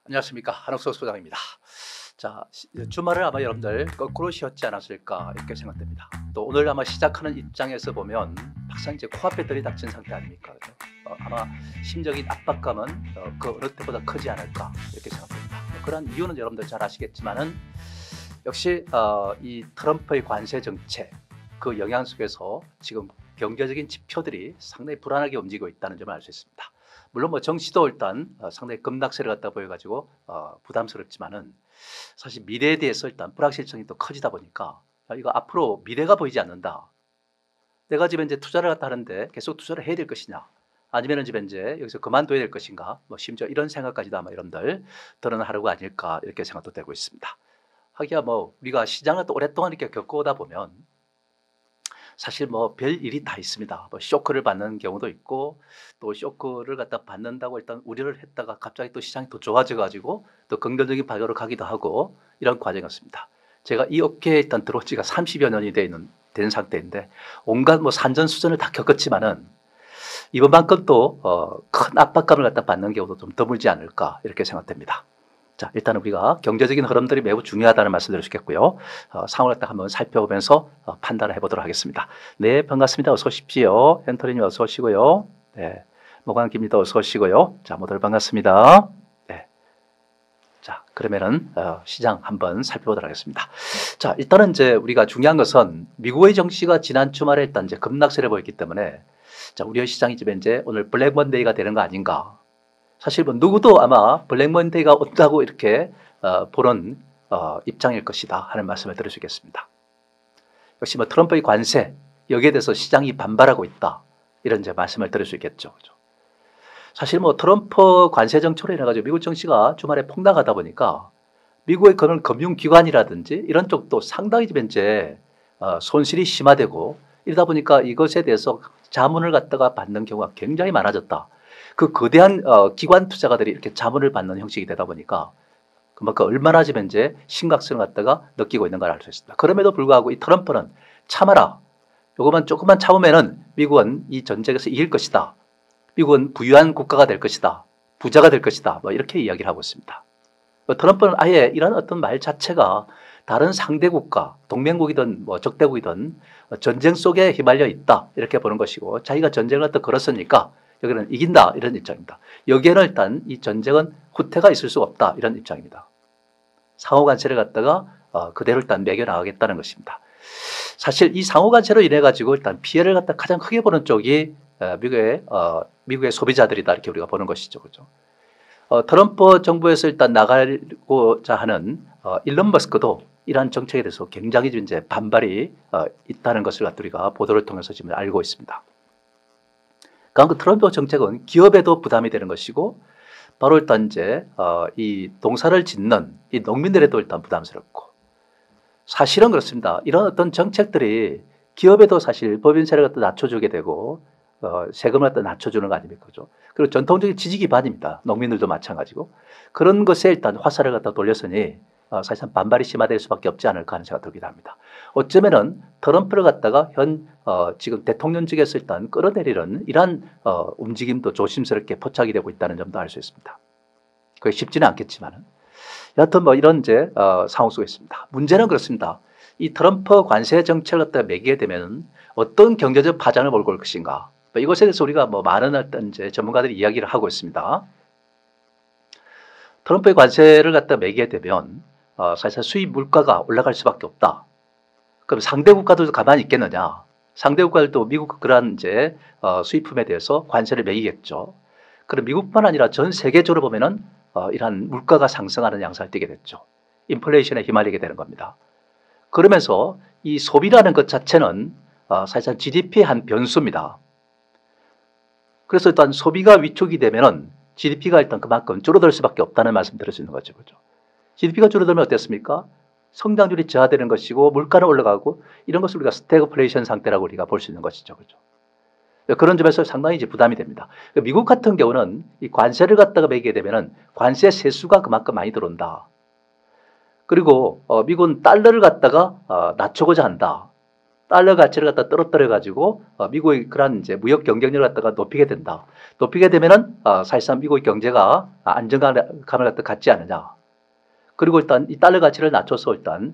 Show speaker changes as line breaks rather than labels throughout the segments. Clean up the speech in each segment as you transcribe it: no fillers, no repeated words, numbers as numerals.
안녕하십니까, 한옥석 소장입니다. 자, 주말을 아마 여러분들 거꾸로 쉬었지 않았을까 이렇게 생각됩니다. 또 오늘 아마 시작하는 입장에서 보면 막상 이제 코앞에 들이 닥친 상태 아닙니까? 그죠? 아마 심적인 압박감은 그 어느 때보다 크지 않을까 이렇게 생각됩니다. 그런 이유는 여러분들 잘 아시겠지만은 역시 이 트럼프의 관세 정책 그 영향 속에서 지금 경제적인 지표들이 상당히 불안하게 움직이고 있다는 점을 알 수 있습니다. 물론 뭐 정치도 일단 상당히 급락세를 갖다 보여가지고 부담스럽지만은 사실 미래에 대해서 일단 불확실성이 또 커지다 보니까 이거 앞으로 미래가 보이지 않는다. 내가 집에 이제 투자를 갖다 하는데 계속 투자를 해야 될 것이냐, 아니면은 집에 이제 여기서 그만둬야 될 것인가, 뭐 심지어 이런 생각까지도 아마 여러분들 드러난 하루가 아닐까 이렇게 생각도 되고 있습니다. 하기야 뭐 우리가 시장을 또 오랫동안 이렇게 겪어오다 보면 사실 뭐 별 일이 다 있습니다. 뭐 쇼크를 받는 경우도 있고, 또 쇼크를 갖다 받는다고 일단 우려를 했다가 갑자기 또 시장이 또 좋아져 가지고 또 긍정적인 방향으로 가기도 하고 이런 과정이었습니다. 제가 이 업계에 일단 들어온 지가 30여 년이 된 상태인데 온갖 뭐 산전수전을 다 겪었지만은 이번만큼 또 큰 압박감을 갖다 받는 경우도 좀 드물지 않을까 이렇게 생각됩니다. 자, 일단 우리가 경제적인 흐름들이 매우 중요하다는 말씀을 드릴 수 있겠고요. 상황을 딱 한번 살펴보면서 판단을 해보도록 하겠습니다. 네, 반갑습니다. 어서 오십시오. 앤토니님 어서 오시고요. 네, 모광기입니다. 어서 오시고요. 자, 모두 반갑습니다. 네. 자, 그러면은 시장 한번 살펴보도록 하겠습니다. 자, 일단은 이제 우리가 중요한 것은 미국의 정시가 지난 주말에 일단 이제 급락세를 보였기 때문에 자, 우리의 시장이 이제 오늘 블랙 먼데이가 되는 거 아닌가. 사실 뭐 누구도 아마 블랙 먼데이가 온다고 이렇게 보는 입장일 것이다 하는 말씀을 드릴 수 있겠습니다. 역시 뭐 트럼프의 관세 여기에 대해서 시장이 반발하고 있다 이런 이제 말씀을 드릴 수 있겠죠. 사실 뭐 트럼프 관세 정책으로 인해 가지고 미국 증시가 주말에 폭락하다 보니까 미국의 그런 금융기관이라든지 이런 쪽도 상당히 이제 손실이 심화되고 이러다 보니까 이것에 대해서 자문을 갖다가 받는 경우가 굉장히 많아졌다. 그 거대한 기관 투자가들이 이렇게 자문을 받는 형식이 되다 보니까 그만큼 얼마나 지금 이제 심각성을 갖다가 느끼고 있는 걸 알 수 있습니다. 그럼에도 불구하고 이 트럼프는 참아라. 요것만 조금만 참으면은 미국은 이 전쟁에서 이길 것이다. 미국은 부유한 국가가 될 것이다. 부자가 될 것이다. 뭐 이렇게 이야기를 하고 있습니다. 트럼프는 아예 이런 어떤 말 자체가 다른 상대 국가, 동맹국이든 뭐 적대국이든 전쟁 속에 휘말려 있다. 이렇게 보는 것이고 자기가 전쟁을 갖다 걸었으니까 여기는 이긴다 이런 입장입니다. 여기에는 일단 이 전쟁은 후퇴가 있을 수가 없다 이런 입장입니다. 상호관세를 갖다가 그대로 일단 매겨나가겠다는 것입니다. 사실 이 상호관세로 인해 가지고 일단 피해를 갖다 가장 크게 보는 쪽이 미국의 소비자들이다 이렇게 우리가 보는 것이죠, 그렇죠? 트럼프 정부에서 일단 나가고자 하는 일론 머스크도 이러한 정책에 대해서 굉장히 이제 반발이 있다는 것을 우리가 보도를 통해서 지금 알고 있습니다. 그러니까 그 트럼프 정책은 기업에도 부담이 되는 것이고 바로 일단 이제 이 농사를 짓는 이 농민들에도 일단 부담스럽고 사실은 그렇습니다. 이런 어떤 정책들이 기업에도 사실 법인세를 갖다 낮춰주게 되고 세금을 갖다 낮춰주는 거 아닙니까? 그죠? 그리고 전통적인 지지 기반입니다. 농민들도 마찬가지고 그런 것에 일단 화살을 갖다 돌렸으니 사실상 반발이 심화될 수밖에 없지 않을까 하는 생각이 들기도 합니다. 어쩌면은 트럼프를 갖다가 지금 대통령직에서 일단 끌어내리는 이러한 움직임도 조심스럽게 포착이 되고 있다는 점도 알 수 있습니다. 그게 쉽지는 않겠지만은 여하튼 뭐 이런 이제 상황 속에 있습니다. 문제는 그렇습니다. 이 트럼프 관세 정책을 갖다가 매기게 되면 어떤 경제적 파장을 몰고 올 것인가. 이것에 대해서 우리가 뭐 많은 어떤 이제 전문가들이 이야기를 하고 있습니다. 트럼프의 관세를 갖다 매기게 되면 사실상 수입 물가가 올라갈 수밖에 없다. 그럼 상대 국가들도 가만히 있겠느냐? 상대 국가들도 미국 그러한 이제 수입품에 대해서 관세를 매기겠죠. 그럼 미국뿐만 아니라 전 세계적으로 보면은 이러한 물가가 상승하는 양상을 띠게 됐죠. 인플레이션에 휘말리게 되는 겁니다. 그러면서 이 소비라는 것 자체는 사실상 GDP의 한 변수입니다. 그래서 일단 소비가 위축이 되면은 GDP가 일단 그만큼 줄어들 수밖에 없다는 말씀 드릴 수 있는 거죠. 그죠? GDP가 줄어들면 어땠습니까? 성장률이 저하되는 것이고 물가는 올라가고 이런 것을 우리가 스태그플레이션 상태라고 우리가 볼 수 있는 것이죠. 그죠? 그런 점에서 상당히 이제 부담이 됩니다. 미국 같은 경우는 이 관세를 갖다가 매기게 되면은 관세 세수가 그만큼 많이 들어온다. 그리고 미국은 달러를 갖다가 낮추고자 한다. 달러 가치를 갖다 떨어뜨려 가지고 미국의 그런 이제 무역 경쟁력을 갖다가 높이게 된다. 높이게 되면은 사실상 미국의 경제가 안정감을 갖다 갖지 않느냐. 그리고 일단 이 달러 가치를 낮춰서 일단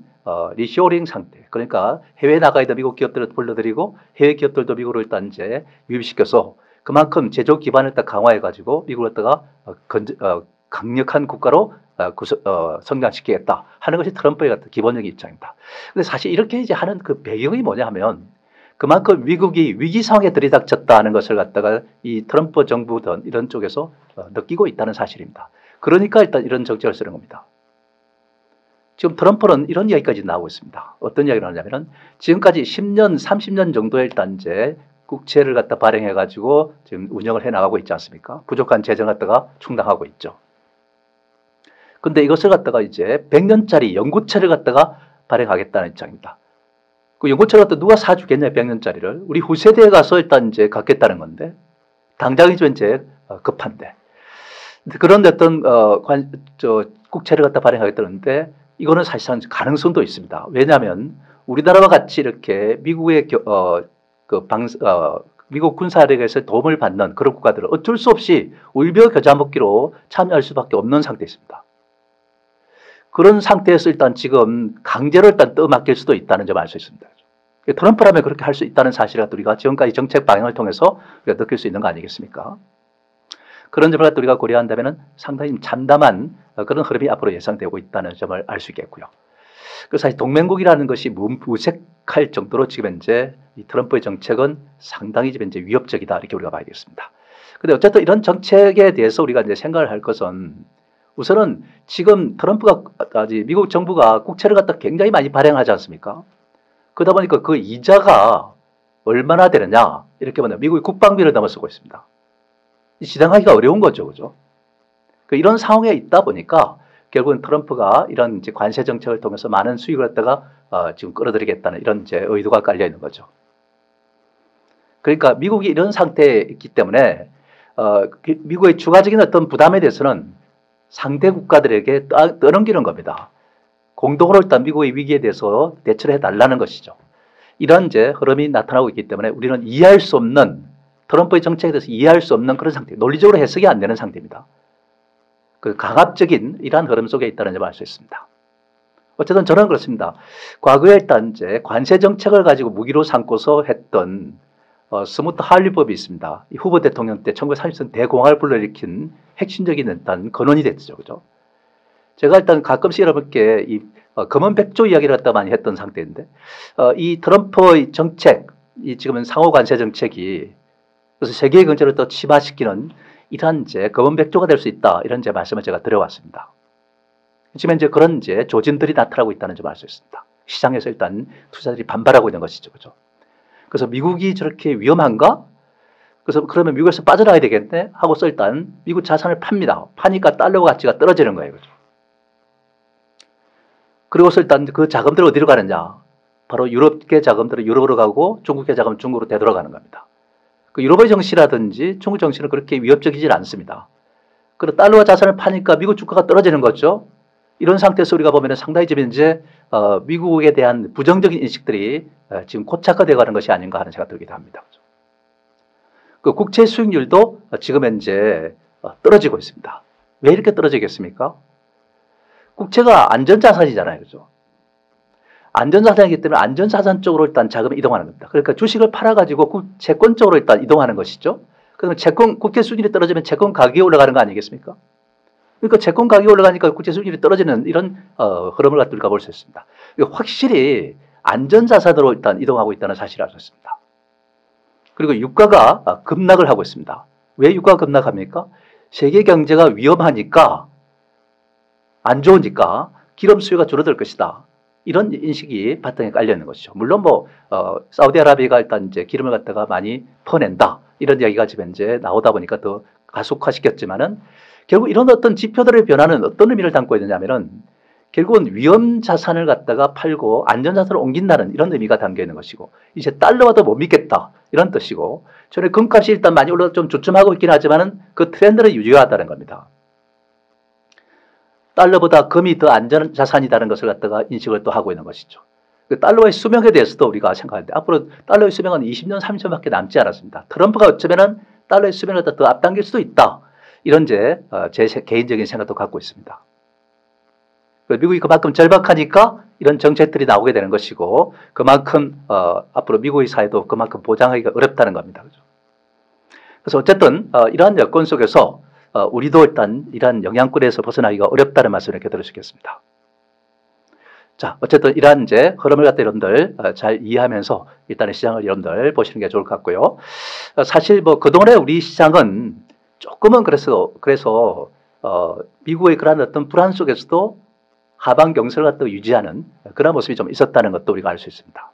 리쇼링 상태. 그러니까 해외에 나가 있는 미국 기업들을 불러들이고 해외 기업들도 미국으로 일단 이제 유입시켜서 그만큼 제조 기반을 딱 강화해 가지고 미국을 갖다가 강력한 국가로 성장시키겠다 하는 것이 트럼프의 같은 기본적인 입장입니다. 근데 사실 이렇게 이제 하는 그 배경이 뭐냐 하면 그만큼 미국이 위기 상황에 들이닥쳤다 하는 것을 갖다가 이 트럼프 정부든 이런 쪽에서 느끼고 있다는 사실입니다. 그러니까 일단 이런 정책을 쓰는 겁니다. 지금 트럼프는 이런 이야기까지 나오고 있습니다. 어떤 이야기를 하냐면은 지금까지 10년, 30년 정도의 일단 이제 국채를 갖다 발행해 가지고 지금 운영을 해 나가고 있지 않습니까? 부족한 재정을 갖다가 충당하고 있죠. 근데 이것을 갖다가 이제 100년짜리 연구체를 갖다가 발행하겠다는 입장입니다. 그 연구체를 갖다 누가 사주겠냐, 100년짜리를. 우리 후세대에 가서 일단 이제 갖겠다는 건데, 당장이죠, 이제 급한데. 그런 어떤, 국채를 갖다 발행하겠다는데, 이거는 사실상 가능성도 있습니다. 왜냐하면 우리나라와 같이 이렇게 미국의 미국 군사력에서 도움을 받는 그런 국가들은 어쩔 수 없이 울벼 겨자 먹기로 참여할 수밖에 없는 상태에 있습니다. 그런 상태에서 일단 지금 강제로 일단 떠맡길 수도 있다는 점을 알 수 있습니다. 트럼프라면 그렇게 할 수 있다는 사실을 우리가 지금까지 정책 방향을 통해서 우리가 느낄 수 있는 거 아니겠습니까? 그런 점을 우리가 고려한다면 상당히 참담한 그런 흐름이 앞으로 예상되고 있다는 점을 알 수 있겠고요. 그래서 사실 동맹국이라는 것이 무색할 정도로 지금 현재 이 트럼프의 정책은 상당히 지금 현재 위협적이다 이렇게 우리가 봐야겠습니다. 그런데 어쨌든 이런 정책에 대해서 우리가 이제 생각을 할 것은 우선은 지금 트럼프가 미국 정부가 국채를 갖다 굉장히 많이 발행하지 않습니까? 그러다 보니까 그 이자가 얼마나 되느냐 이렇게 보면 미국이 국방비를 넘어서고 있습니다. 지당하기가 어려운 거죠, 그죠? 이런 상황에 있다 보니까 결국은 트럼프가 이런 이제 관세 정책을 통해서 많은 수익을 갖다가 지금 끌어들이겠다는 이런 이제 의도가 깔려 있는 거죠. 그러니까 미국이 이런 상태에 있기 때문에 미국의 추가적인 어떤 부담에 대해서는 상대 국가들에게 떠넘기는 겁니다. 공동으로 일단 미국의 위기에 대해서 대처를 해달라는 것이죠. 이런 이제 흐름이 나타나고 있기 때문에 우리는 이해할 수 없는 트럼프의 정책에 대해서 이해할 수 없는 그런 상태, 논리적으로 해석이 안 되는 상태입니다. 그 강압적인 이러한 흐름 속에 있다는 점을 알 수 있습니다. 어쨌든 저는 그렇습니다. 과거에 일단 이제 관세 정책을 가지고 무기로 삼고서 했던 스무트 할리법이 있습니다. 이 후보 대통령 때 1930년 대공화를 불러일으킨 핵심적인 일단 근원이 됐죠, 그죠? 제가 일단 가끔씩 여러분께 이 검은 백조 이야기를 갖다 많이 했던 상태인데 이 트럼프의 정책, 이 지금은 상호 관세 정책이 그래서 세계의 경제를 또 침하시키는 이러한 이제 검은 백조가 될 수 있다 이런 제 말씀을 제가 드려왔습니다. 지금 이제 그런 이제 조짐들이 나타나고 있다는 점을 알 수 있습니다. 시장에서 일단 투자들이 반발하고 있는 것이죠, 그죠? 그래서 미국이 저렇게 위험한가? 그래서 그러면 미국에서 빠져나가야 되겠네? 하고서 일단 미국 자산을 팝니다. 파니까 달러 가치가 떨어지는 거예요, 그죠? 그리고서 일단 그 자금들이 어디로 가느냐? 바로 유럽계 자금들은 유럽으로 가고 중국계 자금은 중국으로 되돌아가는 겁니다. 그 유럽의 정시라든지 중국 정시는 그렇게 위협적이질 않습니다. 그리고 달러와 자산을 파니까 미국 주가가 떨어지는 거죠. 이런 상태에서 우리가 보면 상당히 지금 이제 미국에 대한 부정적인 인식들이 지금 고착화되어 가는 것이 아닌가 하는 생각이 들기도 합니다. 그 국채 수익률도 지금 현재 떨어지고 있습니다. 왜 이렇게 떨어지겠습니까? 국채가 안전자산이잖아요, 그죠? 안전자산이기 때문에 안전자산 쪽으로 일단 자금이 이동하는 겁니다. 그러니까 주식을 팔아가지고 채권 쪽으로 일단 이동하는 것이죠. 그러면 국채 수익률이 떨어지면 채권 가격이 올라가는 거 아니겠습니까? 그러니까 채권 가격이 올라가니까 국채 수익률이 떨어지는 이런 흐름을 갖다 우리가 볼 수 있습니다. 확실히 안전자산으로 일단 이동하고 있다는 사실을 알 수 있습니다. 그리고 유가가 급락을 하고 있습니다. 왜 유가가 급락합니까? 세계 경제가 위험하니까 안 좋으니까 기름 수요가 줄어들 것이다. 이런 인식이 바탕에 깔려 있는 것이죠. 물론 사우디아라비아가 일단 이제 기름을 갖다가 많이 퍼낸다. 이런 이야기가 지금 이제 나오다 보니까 더 가속화시켰지만은 결국 이런 어떤 지표들의 변화는 어떤 의미를 담고 있느냐면은 결국은 위험 자산을 갖다가 팔고 안전 자산을 옮긴다는 이런 의미가 담겨 있는 것이고 이제 달러와도 못 믿겠다 이런 뜻이고 전에 금값이 일단 많이 올라서 좀 주춤하고 있긴 하지만은 그 트렌드는 유지하다는 겁니다. 달러보다 금이 더 안전 자산이라는 것을 갖다가 인식을 또 하고 있는 것이죠. 그 달러의 수명에 대해서도 우리가 생각하는데 앞으로 달러의 수명은 20년, 30년밖에 남지 않았습니다. 트럼프가 어쩌면은 달러의 수명을 더 앞당길 수도 있다. 이런 제 개인적인 생각도 갖고 있습니다. 미국이 그만큼 절박하니까 이런 정책들이 나오게 되는 것이고 그만큼 앞으로 미국의 사회도 그만큼 보장하기가 어렵다는 겁니다. 그죠? 그래서 어쨌든 이러한 여건 속에서 우리도 일단 이러한 영향권에서 벗어나기가 어렵다는 말씀을 이렇게 들을 수 있겠습니다. 자, 어쨌든 이러한 이제 흐름을 갖다 여러분들 잘 이해하면서 일단은 시장을 여러분들 보시는 게 좋을 것 같고요. 사실 뭐 그동안에 우리 시장은 조금은 그래서 미국의 그런 어떤 불안 속에서도 하방 경세를 갖다 유지하는 그런 모습이 좀 있었다는 것도 우리가 알 수 있습니다.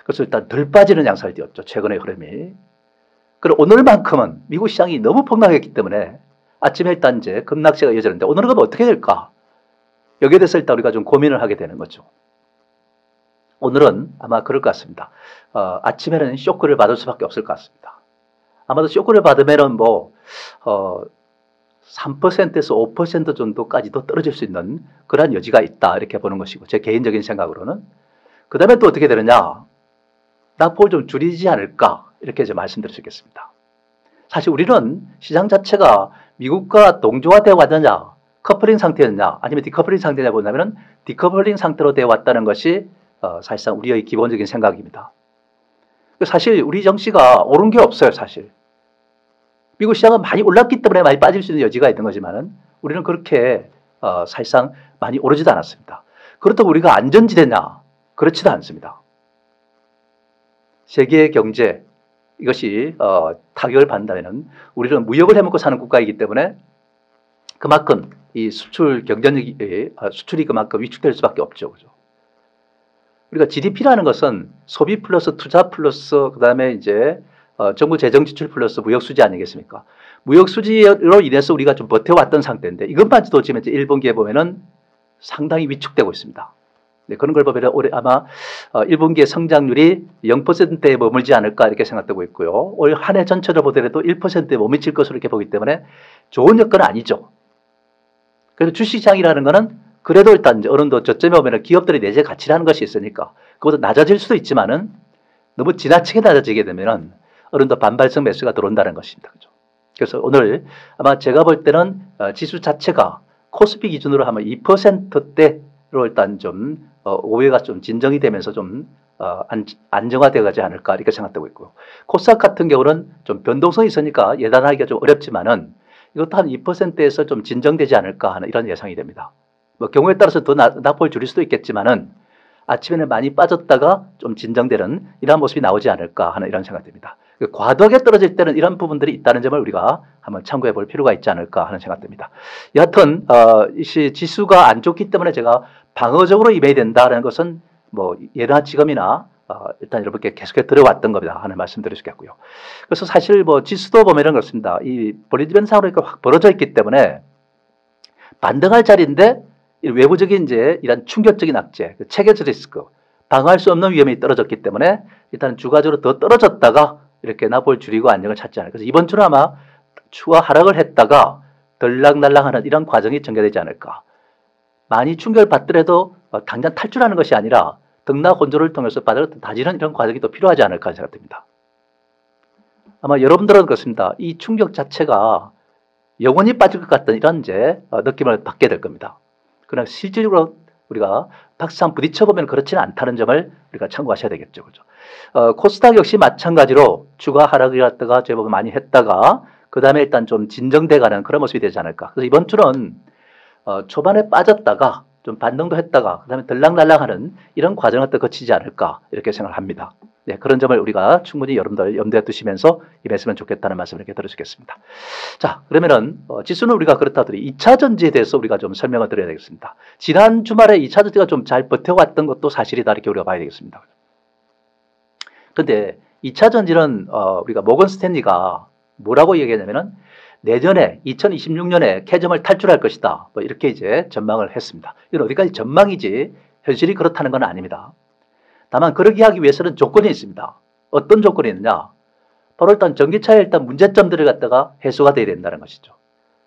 그래서 일단 덜 빠지는 양상을 띄었죠. 최근의 흐름이. 그리고 오늘만큼은 미국 시장이 너무 폭락했기 때문에 아침에 일단 이제 급락세가 이어졌는데 오늘은 그럼 어떻게 될까? 여기에 대해서 일단 우리가 좀 고민을 하게 되는 거죠. 오늘은 아마 그럴 것 같습니다. 아침에는 쇼크를 받을 수밖에 없을 것 같습니다. 아마도 쇼크를 받으면은 뭐 3%에서 5% 정도까지도 떨어질 수 있는 그런 여지가 있다 이렇게 보는 것이고 제 개인적인 생각으로는 그 다음에 또 어떻게 되느냐 낙폭을 좀 줄이지 않을까 이렇게 이제 말씀드릴 수 있겠습니다. 사실 우리는 시장 자체가 미국과 동조화되어 왔느냐 커플링 상태였냐 아니면 디커플링 상태냐 본다면 디커플링 상태로 되어 왔다는 것이 사실상 우리의 기본적인 생각입니다. 사실 우리 정시가 오른 게 없어요. 사실 미국 시장은 많이 올랐기 때문에 많이 빠질 수 있는 여지가 있는 거지만은 우리는 그렇게 사실상 많이 오르지도 않았습니다. 그렇다고 우리가 안전지대냐? 그렇지도 않습니다. 세계 경제 이것이 타격을 받는다면 우리는 무역을 해먹고 사는 국가이기 때문에 그만큼 이 수출 경쟁력이 수출이 그만큼 위축될 수밖에 없죠. 그죠? 우리가 GDP라는 것은 소비 플러스 투자 플러스 그다음에 이제 정부 재정 지출 플러스 무역 수지 아니겠습니까? 무역 수지로 인해서 우리가 좀 버텨왔던 상태인데 이것마저도 지금 이제 1분기에 보면은 상당히 위축되고 있습니다. 네, 그런 걸 보면 올해 아마 1분기의 성장률이 0%에 머물지 않을까 이렇게 생각되고 있고요. 올 한 해 전체를 보더라도 1%에 못 미칠 것으로 이렇게 보기 때문에 좋은 여건은 아니죠. 그래서 주식시장이라는 거는 그래도 일단 이제 어느 정도 저점에 오면 기업들의 내재 가치라는 것이 있으니까 그것도 낮아질 수도 있지만은 너무 지나치게 낮아지게 되면은 어느 정도 반발성 매수가 들어온다는 것입니다. 그죠? 그래서 오늘 아마 제가 볼 때는 지수 자체가 코스피 기준으로 하면 2%대로 일단 좀 오해가 좀 진정이 되면서 좀 안정화되어 가지 않을까 이렇게 생각되고 있고요. 코스닥 같은 경우는 좀 변동성이 있으니까 예단하기가 좀 어렵지만은 이것도 한 2%에서 좀 진정되지 않을까 하는 이런 예상이 됩니다. 뭐 경우에 따라서 더 낙폭을 줄일 수도 있겠지만은 아침에는 많이 빠졌다가 좀 진정되는 이런 모습이 나오지 않을까 하는 이런 생각됩니다. 과도하게 떨어질 때는 이런 부분들이 있다는 점을 우리가 한번 참고해 볼 필요가 있지 않을까 하는 생각됩니다. 여하튼 이 지수가 안 좋기 때문에 제가 방어적으로 임해야 된다는 것은 뭐 예나 지금이나 일단 여러분께 계속해 들어왔던 겁니다 하는 말씀 드릴 수 있겠고요. 그래서 사실 뭐 지수도 보면은 그렇습니다. 이 볼리니지 현상으로 확 벌어져 있기 때문에 반등할 자리인데 외부적인 이제 이런 충격적인 악재, 체계적 리스크, 방어할 수 없는 위험이 떨어졌기 때문에 일단 주가적으로 더 떨어졌다가 이렇게 낙폭을 줄이고 안정을 찾지 않을까. 그래서 이번 주는 아마 추가 하락을 했다가 들락날락하는 이런 과정이 전개되지 않을까. 많이 충격을 받더라도 당장 탈출하는 것이 아니라 등락 혼조를 통해서 다지는 이런 과정이 또 필요하지 않을까 생각됩니다. 아마 여러분들은 그렇습니다. 이 충격 자체가 영원히 빠질 것 같은 이런 이제 느낌을 받게 될 겁니다. 그러나 실질적으로 우리가 박스한 부딪혀보면 그렇지는 않다는 점을 우리가 참고하셔야 되겠죠. 그죠? 코스닥 역시 마찬가지로 주가 하락을 갖다가 제법 많이 했다가 그 다음에 일단 좀 진정돼가는 그런 모습이 되지 않을까. 그래서 이번 주는 초반에 빠졌다가 좀 반등도 했다가 그 다음에 들락날락하는 이런 과정을 또 거치지 않을까 이렇게 생각을 합니다. 네, 그런 점을 우리가 충분히 여러분들 염두에 두시면서 임했으면 좋겠다는 말씀을 이렇게 들어주겠습니다. 자, 그러면은 지수는 우리가 그렇다 하더니 2차 전지에 대해서 우리가 좀 설명을 드려야 되겠습니다. 지난 주말에 2차 전지가 좀 잘 버텨왔던 것도 사실이다 이렇게 우리가 봐야 되겠습니다. 그런데 2차 전지는 우리가 모건 스탠리가 뭐라고 얘기하냐면은 내년에 2026년에 캐점을 탈출할 것이다. 뭐 이렇게 이제 전망을 했습니다. 이건 어디까지 전망이지 현실이 그렇다는 건 아닙니다. 다만 그러기 하기 위해서는 조건이 있습니다. 어떤 조건이 있느냐? 바로 일단 전기차의 일단 문제점들을 갖다가 해소가 돼야 된다는 것이죠.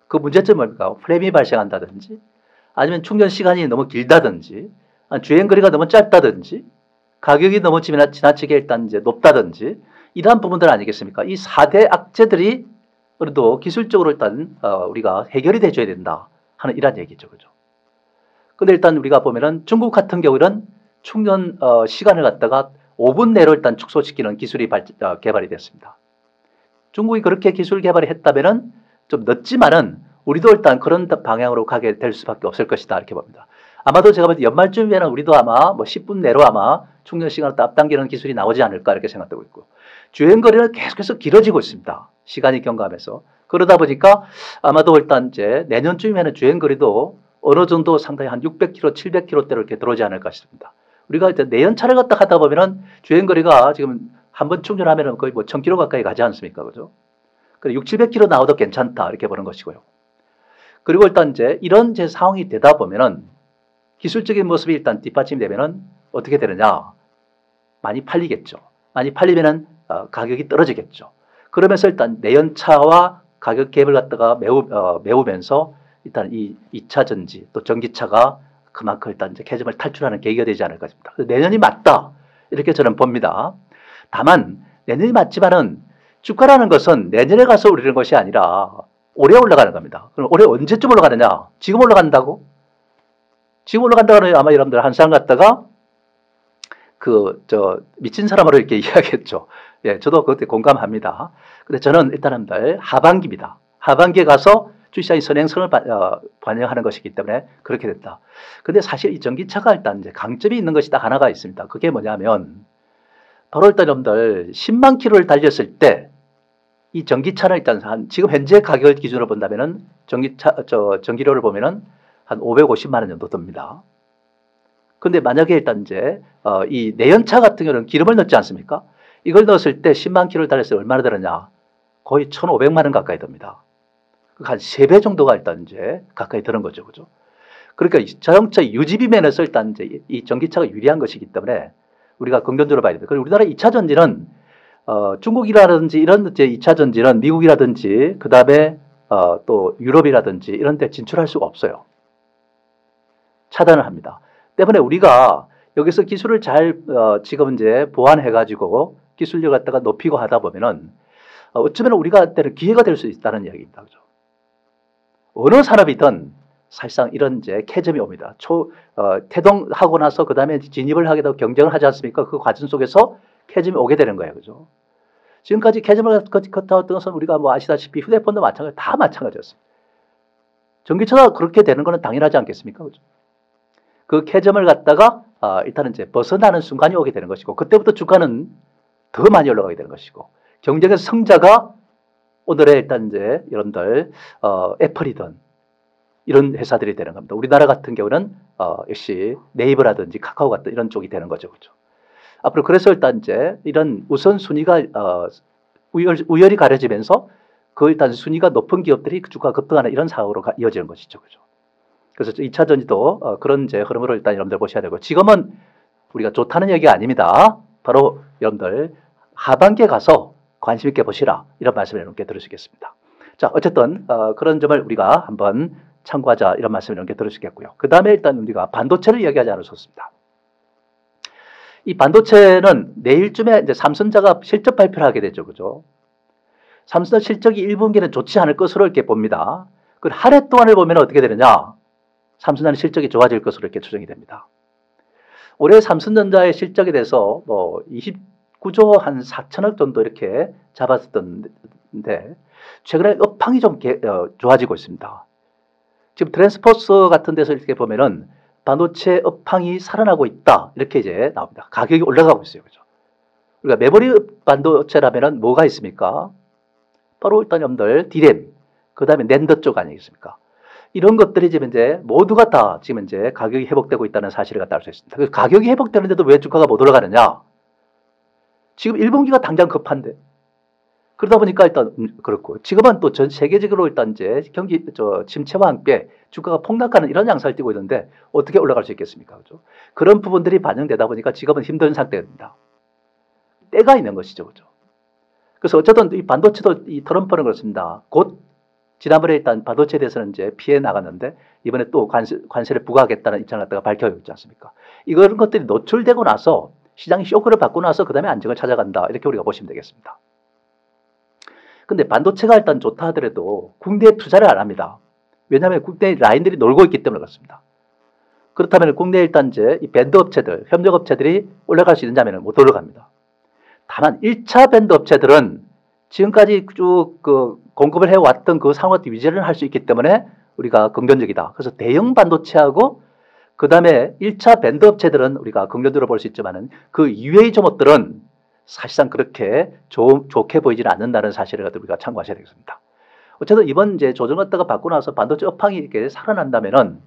그 문제점은 뭡니까? 프레임이 발생한다든지 아니면 충전 시간이 너무 길다든지 주행거리가 너무 짧다든지 가격이 너무 지나치게 일단 이제 높다든지 이러한 부분들 아니겠습니까? 이 4대 악재들이 그래도 기술적으로 일단 우리가 해결이 돼줘야 된다 하는 이런 얘기죠, 그죠? 근데 일단 우리가 보면은 중국 같은 경우는 충전 시간을 갖다가 5분 내로 일단 축소시키는 기술이 개발이 됐습니다. 중국이 그렇게 기술 개발을 했다면은 좀 늦지만은 우리도 일단 그런 방향으로 가게 될 수밖에 없을 것이다 이렇게 봅니다. 아마도 제가 볼 때 연말쯤에는 우리도 아마 뭐 10분 내로 아마 충전 시간을 앞당기는 기술이 나오지 않을까 이렇게 생각되고 있고, 주행거리는 계속해서 길어지고 있습니다. 시간이 경과하면서. 그러다 보니까 아마도 일단 이제 내년쯤에는 주행거리도 어느 정도 상당히 한 600km, 700km대로 이렇게 들어오지 않을까 싶습니다. 우리가 이제 내연차를 갖다 하다 보면은 주행거리가 지금 한 번 충전하면은 거의 뭐 1000km 가까이 가지 않습니까? 그죠? 그래 6, 700km 나와도 괜찮다 이렇게 보는 것이고요. 그리고 일단 이제 이런 제 상황이 되다 보면은 기술적인 모습이 일단 뒷받침이 되면은 어떻게 되느냐? 많이 팔리겠죠. 많이 팔리면은 가격이 떨어지겠죠. 그러면서 일단 내연차와 가격 갭을 갖다가 메우면서 일단 이 2차 전지 또 전기차가 그만큼 일단 이제 캐즘을 탈출하는 계기가 되지 않을까 싶습니다. 내년이 맞다 이렇게 저는 봅니다. 다만 내년이 맞지만은 주가라는 것은 내년에 가서 오르는 것이 아니라 올해 올라가는 겁니다. 그럼 올해 언제쯤 올라가느냐? 지금 올라간다고? 지금 올라간다고는 아마 여러분들 한 사람 갖다가 미친 사람으로 이렇게 이야기했죠. 예, 저도 그때 공감합니다. 근데 저는 일단 하반기입니다. 하반기에 가서 주시장의 선행성을 반영하는 것이기 때문에 그렇게 됐다. 근데 사실 이 전기차가 일단 이제 강점이 있는 것이 딱 하나가 있습니다. 그게 뭐냐면 바로 일단 여러분들 10만 킬로를 달렸을 때 이 전기차는 일단 지금 현재 가격을 기준으로 본다면은 전기료를 보면은 한 550만 원 정도 듭니다. 근데 만약에 일단 이제 이 내연차 같은 경우는 기름을 넣지 않습니까? 이걸 넣었을 때 10만 킬로를 달렸을 때 얼마나 들었냐? 거의 1,500만 원 가까이 듭니다. 한 3배 정도가 일단 이제 가까이 드는 거죠. 그죠? 그러니까 자동차 유지비 면에서 일단 이제 이 전기차가 유리한 것이기 때문에 우리가 긍정적으로 봐야 됩니다. 그리고 우리나라 2차 전지는 중국이라든지 이런 이제 2차 전지는 미국이라든지 그 다음에 또 유럽이라든지 이런 데 진출할 수가 없어요. 차단을 합니다. 때문에 우리가 여기서 기술을 잘 지금 이제 보완해가지고 기술력을 갖다가 높이고 하다 보면은 어쩌면 우리가 때는 기회가 될 수 있다는 이야기입니다. 그죠? 어느 산업이든 사실상 이런 이제 캐점이 옵니다. 태동하고 나서 그 다음에 진입을 하게 되고 경쟁을 하지 않습니까? 그 과정 속에서 캐점이 오게 되는 거예요. 그죠? 지금까지 캐점을 걷어왔던 것은 우리가 뭐 아시다시피 휴대폰도 마찬가지, 다 마찬가지였습니다. 전기차가 그렇게 되는 것은 당연하지 않겠습니까? 그죠? 그 캐점을 갖다가 일단은 이제 벗어나는 순간이 오게 되는 것이고, 그때부터 주가는 더 많이 올라가게 되는 것이고, 경쟁의 성자가 오늘의 일단 이제 여러분들 애플이든 이런 회사들이 되는 겁니다. 우리나라 같은 경우는 역시 네이버라든지 카카오 같은 이런 쪽이 되는 거죠. 그죠? 앞으로 그래서 일단 이제 이런 우선순위가 우열이 가려지면서 그 일단 순위가 높은 기업들이 주가 급등하는 이런 상황으로 이어지는 것이죠. 그죠? 그래서 2차 전지도 그런 이제 흐름으로 일단 여러분들 보셔야 되고, 지금은 우리가 좋다는 얘기가 아닙니다. 바로 여러분들 하반기에 가서 관심 있게 보시라 이런 말씀을 여러분께 들으시겠습니다. 자, 어쨌든 그런 점을 우리가 한번 참고하자 이런 말씀을 여러분께 들으시겠고요. 그 다음에 일단 우리가 반도체를 이야기하지 않으셨습니다. 이 반도체는 내일쯤에 이제 삼성전자가 실적 발표를 하게 되죠. 그죠? 삼성전자 실적이 1분기는 좋지 않을 것으로 이렇게 봅니다. 그 한 해 동안을 보면 어떻게 되느냐? 삼성전자는 실적이 좋아질 것으로 이렇게 추정이 됩니다. 올해 삼성전자의 실적에 대해서 뭐 29조 한 4천억 정도 이렇게 잡았었던데 최근에 업황이 좀 좋아지고 있습니다. 지금 트랜스포스 같은 데서 이렇게 보면은 반도체 업황이 살아나고 있다 이렇게 이제 나옵니다. 가격이 올라가고 있어요. 그죠? 그러니까 메모리 반도체라면은 뭐가 있습니까? 바로 일단 여러분들 디램, 그 다음에 낸더 쪽 아니겠습니까? 이런 것들이 지금 이제 모두가 다 지금 이제 가격이 회복되고 있다는 사실을 갖다 알 수 있습니다. 그래서 가격이 회복되는데도 왜 주가가 못 올라가느냐? 지금 1분기가 당장 급한데. 그러다 보니까 일단 그렇고, 지금은 또 전 세계적으로 일단 이제 경기 침체와 함께 주가가 폭락하는 이런 양상을 띠고 있는데 어떻게 올라갈 수 있겠습니까? 그죠? 그런 부분들이 반영되다 보니까 지금은 힘든 상태입니다. 때가 있는 것이죠. 그죠? 그래서 어쨌든 이 반도체도 이 트럼프는 그렇습니다. 곧 지난번에 일단 반도체에 대해서는 이제 피해 나갔는데 이번에 또 관세를 부과하겠다는 입장을 갖다가 밝혀요 있지 않습니까? 이런 것들이 노출되고 나서 시장이 쇼크를 받고 나서 그 다음에 안정을 찾아간다. 이렇게 우리가 보시면 되겠습니다. 근데 반도체가 일단 좋다 하더라도 국내에 투자를 안 합니다. 왜냐하면 국내 라인들이 놀고 있기 때문에 그렇습니다. 그렇다면 국내 일단 이제 이 밴드 업체들, 협력 업체들이 올라갈 수 있느냐면 못 올라갑니다. 다만 1차 밴드 업체들은 지금까지 쭉 그 공급을 해왔던 그 상황을 유지를 할 수 있기 때문에 우리가 긍정적이다. 그래서 대형 반도체하고 그 다음에 1차 밴드 업체들은 우리가 긍정적으로 볼 수 있지만은 그 이외의 종목들은 사실상 그렇게 좋게 보이지는 않는다는 사실을 우리가 참고하셔야 되겠습니다. 어쨌든 이번 이제 조정 갖다가 받고 나서 반도체 업황이 이렇게 살아난다면은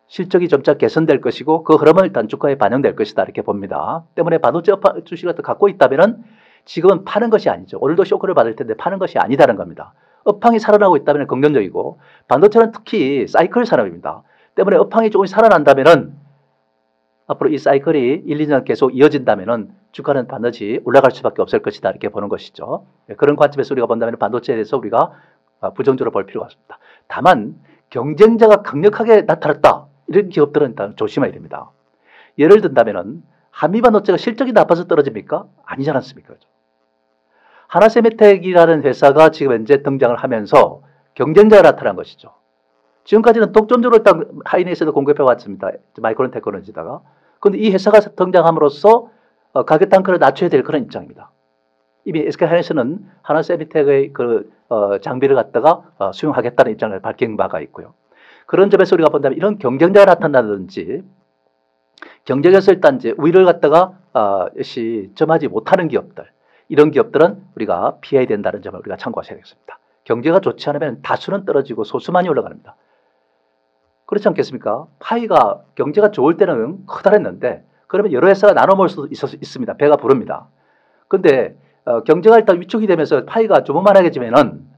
실적이 점차 개선될 것이고 그 흐름은 일단 주가에 반영될 것이다 이렇게 봅니다. 때문에 반도체 업황 주식을 갖고 있다면은 지금은 파는 것이 아니죠. 오늘도 쇼크를 받을 텐데 파는 것이 아니다는 겁니다. 업황이 살아나고 있다면 긍정적이고 반도체는 특히 사이클 산업입니다. 때문에 업황이 조금 살아난다면은 앞으로 이 사이클이 1, 2년 계속 이어진다면은 주가는 반드시 올라갈 수밖에 없을 것이다 이렇게 보는 것이죠. 그런 관점에서 우리가 본다면 반도체에 대해서 우리가 부정적으로 볼 필요가 없습니다. 다만 경쟁자가 강력하게 나타났다 이런 기업들은 일단 조심해야 됩니다. 예를 든다면은 한미반도체가 실적이 나빠서 떨어집니까? 아니지 않습니까? 하나세미텍이라는 회사가 지금 현재 등장을 하면서 경쟁자가 나타난 것이죠. 지금까지는 독점적으로 일단 하이닉스에도 공급해 왔습니다. 마이크론 테크놀로지다가. 그런데 이 회사가 등장함으로써 가격 단가를 낮춰야 될 그런 입장입니다. 이미 SK하이닉스는 하나세미텍의 그 장비를 갖다가 수용하겠다는 입장을 밝힌 바가 있고요. 그런 점에서 우리가 본다면 이런 경쟁자가 나타나든지 경쟁에서 일단 이제 우위를 갖다가 역시 점하지 못하는 기업들 이런 기업들은 우리가 피해야 된다는 점을 우리가 참고하셔야 되겠습니다. 경제가 좋지 않으면 다수는 떨어지고 소수만이 올라갑니다. 그렇지 않겠습니까? 파이가 경제가 좋을 때는 커다랬는데 그러면 여러 회사가 나눠 먹을 수도 있습니다. 배가 부릅니다. 근데 경제가 일단 위축이 되면서 파이가 조그만하게지면은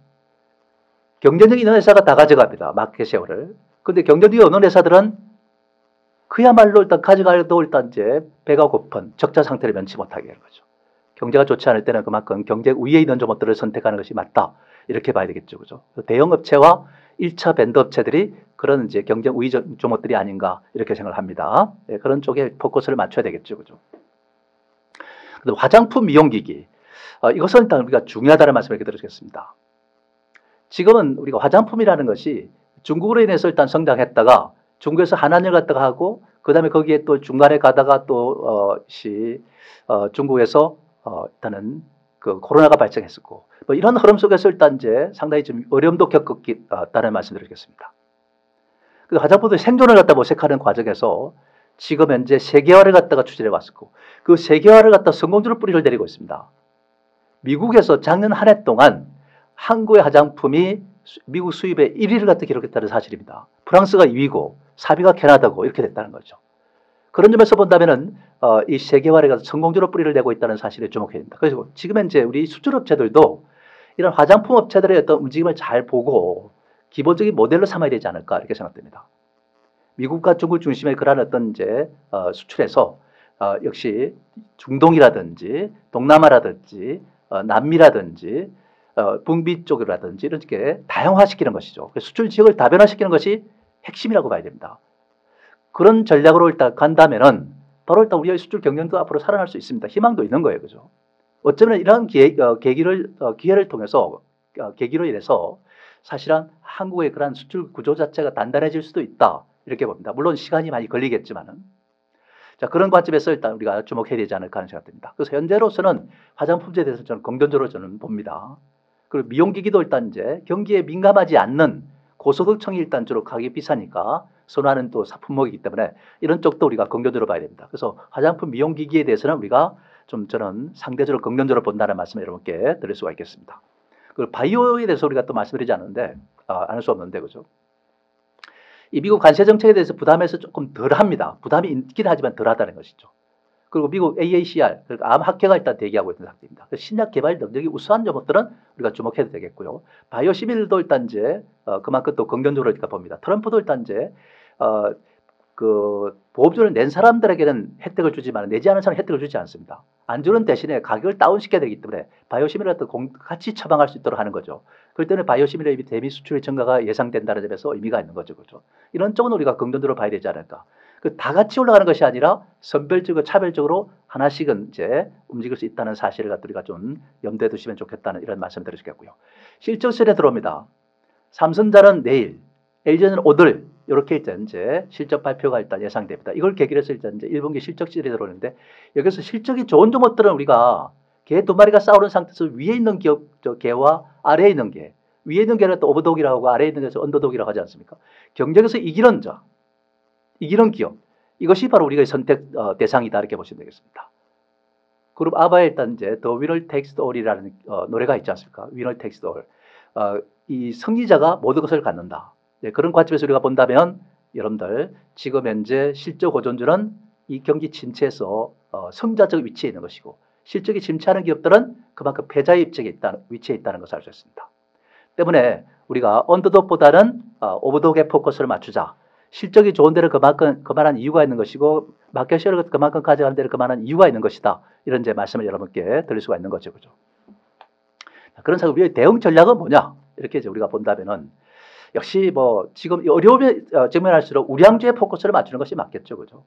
경쟁력 있는 회사가 다 가져갑니다. 마켓 쉐어를. 근데 경쟁력이 없는 회사들은 그야말로 일단 가져가도 일단 이제 배가 고픈 적자 상태를 면치 못하게 하는 거죠. 경제가 좋지 않을 때는 그만큼 경제 위에 있는 종목들을 선택하는 것이 맞다. 이렇게 봐야 되겠죠. 그죠? 대형 업체와 1차 밴드 업체들이 그런 이제 경쟁 우위 종목들이 아닌가 이렇게 생각을 합니다. 네, 그런 쪽에 포커스를 맞춰야 되겠죠. 그죠? 그다음 화장품 미용기기. 이것은 일단 우리가 중요하다는 말씀을 이렇게 드리겠습니다. 지금은 우리가 화장품이라는 것이 중국으로 인해서 일단 성장했다가 중국에서 한한을 갖다가 하고 그다음에 거기에 또 중간에 가다가 또 중국에서 일단은 그 코로나가 발생했었고 뭐 이런 흐름 속에서 일단 이제 상당히 좀 어려움도 겪었다는 말씀드리겠습니다. 그 화장품도 생존을 갖다 모색하는 과정에서 지금 현재 세계화를 갖다가 추진해 왔었고 그 세계화를 갖다 성공적으로 뿌리를 내리고 있습니다. 미국에서 작년 한 해 동안 한국의 화장품이 미국 수입의 1위를 갖다 기록했다는 사실입니다. 프랑스가 2위고 4위가 캐나다고 이렇게 됐다는 거죠. 그런 점에서 본다면은 이 세계화를 가서 성공적으로 뿌리를 내고 있다는 사실에 주목해야 됩니다. 그래서 지금 현재 우리 수출업체들도 이런 화장품 업체들의 어떤 움직임을 잘 보고 기본적인 모델로 삼아야 되지 않을까 이렇게 생각됩니다. 미국과 중국 중심의 그러한 어떤 이제 수출에서 역시 중동이라든지 동남아라든지 남미라든지 북미 쪽이라든지 이렇게 다양화시키는 것이죠. 수출 지역을 다변화시키는 것이 핵심이라고 봐야 됩니다. 그런 전략으로 일단 간다면은 바로 일단 우리의 수출 경쟁도 앞으로 살아날 수 있습니다. 희망도 있는 거예요. 그죠? 어쩌면 이런 기회를 통해서 계기로 인해서 사실은 한국의 그런 수출 구조 자체가 단단해질 수도 있다. 이렇게 봅니다. 물론 시간이 많이 걸리겠지만은. 자, 그런 관점에서 일단 우리가 주목해야 되지 않을까 하는 생각이 듭니다. 그래서 현재로서는 화장품에 대해서 저는 긍정적으로 저는 봅니다. 그리고 미용기기도 일단 이제 경기에 민감하지 않는 고소득층이 일단 주로 가격이 비싸니까 선호하는 또 품목이기 때문에 이런 쪽도 우리가 긍정적으로 봐야 됩니다. 그래서 화장품 미용기기에 대해서는 우리가 좀 저는 상대적으로 긍정적으로 본다는 말씀을 여러분께 드릴 수가 있겠습니다. 그리고 바이오에 대해서 우리가 또 말씀드리지 않는데 안 할 수 없는데 그죠? 이 미국 관세 정책에 대해서 부담에서 조금 덜합니다. 부담이 있긴 하지만 덜하다는 것이죠. 그리고 미국 AACR, 그러니까 암 학회가 일단 대기하고 있는 상태입니다. 신약 개발 능력이 우수한 점들은 우리가 주목해도 되겠고요. 바이오 시밀도 일단 이제 그만큼 또 긍정적으로 봅니다. 트럼프도 일단 이제 그 보험료를 낸 사람들에게는 혜택을 주지만 내지 않은 사람은 혜택을 주지 않습니다. 안 주는 대신에 가격을 다운시켜야 되기 때문에 바이오시밀러 같이 처방할 수 있도록 하는 거죠. 그럴 때는 바이오시밀러 대비 수출의 증가가 예상된다는 점에서 의미가 있는 거죠. 그렇죠? 이런 쪽은 우리가 긍정적으로 봐야 되지 않을까. 그 다 같이 올라가는 것이 아니라 선별적으로 차별적으로 하나씩은 이제 움직일 수 있다는 사실을 갖고 우리가 좀 염두에 두시면 좋겠다는 이런 말씀을 드리겠고요. 실적설에 들어옵니다. 삼성전자는 내일, LG는 오늘 이렇게 일단 이제 실적 발표가 일단 예상됩니다. 이걸 계기로 해서 일단 이제 1분기 실적실이 들어오는데 여기서 실적이 좋은 종목들은 우리가 개 두 마리가 싸우는 상태에서 위에 있는 기업 개와 아래에 있는 개, 위에 있는 개는 또 오버독이라고 하고 아래에 있는 개에서 언더독이라고 하지 않습니까? 경쟁에서 이기는 자, 이기는 기업, 이것이 바로 우리가 선택 대상이다 이렇게 보시면 되겠습니다. 그룹 아바의 일단 이제 The Winner Takes It All이라는 노래가 있지 않습니까? Winner Takes It All. 이 승리자가 모든 것을 갖는다. 네, 그런 관점에서 우리가 본다면 여러분들 지금 현재 실적 호전주는 이 경기 침체에서 성자적 위치에 있는 것이고 실적이 침체하는 기업들은 그만큼 패자의 위치에 있다는 것을 알 수 있습니다. 때문에 우리가 언더독보다는 오버독에 포커스를 맞추자. 실적이 좋은 데는 그만한 이유가 있는 것이고 마켓쉐어를 그만큼 가져가는 데는 그만한 이유가 있는 것이다. 이런 이제 말씀을 여러분께 드릴 수가 있는 거죠. 그죠? 그런 상황 우리의 대응 전략은 뭐냐? 이렇게 이제 우리가 본다면은 역시 뭐 지금 어려움에 직면할수록 우량주에 포커스를 맞추는 것이 맞겠죠. 그죠?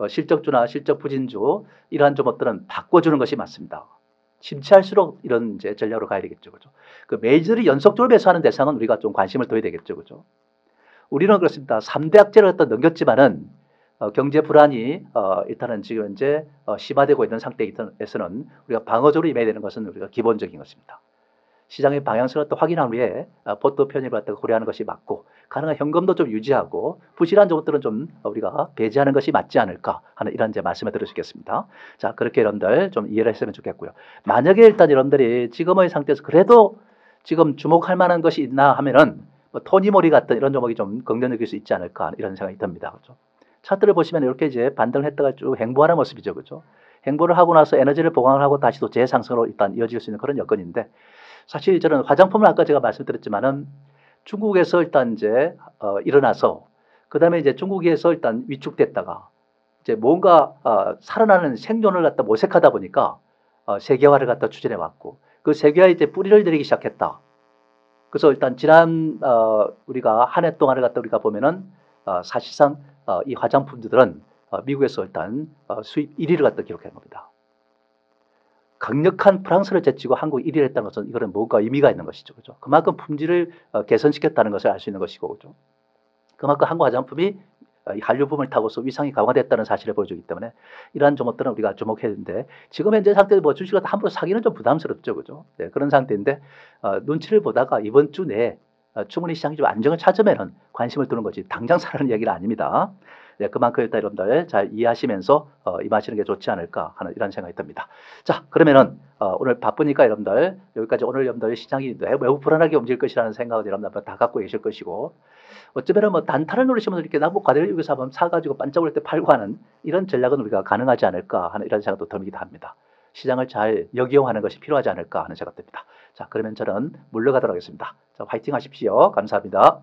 실적주나 실적 부진주 이러한 종목들은 바꿔주는 것이 맞습니다. 침체할수록 이런 이제 전략으로 가야 되겠죠. 그죠? 그 메이저리 연속적으로 매수하는 대상은 우리가 좀 관심을 둬야 되겠죠. 그죠? 우리는 그렇습니다. 3대 악재를 갖다 넘겼지만은 경제 불안이 일단은 지금 현재 심화되고 있는 상태에서는 우리가 방어적으로 임해야 되는 것은 우리가 기본적인 것입니다. 시장의 방향성을 또 확인한 후에 포트 편입을 갖다가 고려하는 것이 맞고 가능한 현금도 좀 유지하고 부실한 종목들은 좀 우리가 배제하는 것이 맞지 않을까 하는 이런 이제 말씀을 드리겠습니다. 자, 그렇게 여러분들 좀 이해를 했으면 좋겠고요. 만약에 일단 여러분들이 지금의 상태에서 그래도 지금 주목할 만한 것이 있나 하면은 뭐 토니모리 같은 이런 종목이 좀 긍정적일 수 있지 않을까 이런 생각이 듭니다. 그렇죠? 차트를 보시면 이렇게 이제 반등을 했다가 쭉 행보하는 모습이죠. 그렇죠? 행보를 하고 나서 에너지를 보강을 하고 다시 또 재상승으로 일단 이어질 수 있는 그런 여건인데 사실 저는 화장품을 아까 제가 말씀드렸지만은 중국에서 일단 이제 일어나서 그 다음에 이제 중국에서 일단 위축됐다가 이제 뭔가 살아나는 생존을 갖다 모색하다 보니까 세계화를 갖다 추진해 왔고 그 세계화에 이제 뿌리를 내리기 시작했다. 그래서 일단 지난 우리가 한 해 동안을 갖다 우리가 보면은 사실상 이 화장품들은 미국에서 일단 수입 1위를 갖다 기록한 겁니다. 강력한 프랑스를 제치고 한국 1위를 했다는 것은 이거는 뭔가 의미가 있는 것이죠. 그죠? 그만큼 품질을 개선시켰다는 것을 알 수 있는 것이고, 그죠? 그만큼 한국 화장품이 한류붐을 타고서 위상이 강화됐다는 사실을 보여주기 때문에 이러한 종목들은 우리가 주목해야 되는데 지금 현재 상태에서 뭐 주식을 함부로 사기는 좀 부담스럽죠. 그죠? 네, 그런 상태인데 눈치를 보다가 이번 주 내에 충분히 시장이 좀 안정을 찾으면은 관심을 두는 거지 당장 사라는 얘기는 아닙니다. 네, 그만큼 일단 여러분들 잘 이해하시면서 임하시는 게 좋지 않을까 하는 이런 생각이 듭니다. 자, 그러면은 오늘 바쁘니까 여러분들 여기까지 오늘 여러분들 시장이 매우 불안하게 움직일 것이라는 생각을 여러분들 다 갖고 계실 것이고 어쩌면 뭐 단타를 노리시면 이렇게 남북 과대를 여기서 한번 사가지고 반짝거릴 때 팔고 하는 이런 전략은 우리가 가능하지 않을까 하는 이런 생각도 듭니다. 시장을 잘 역이용하는 것이 필요하지 않을까 하는 생각 듭니다. 자, 그러면 저는 물러가도록 하겠습니다. 자, 화이팅 하십시오. 감사합니다.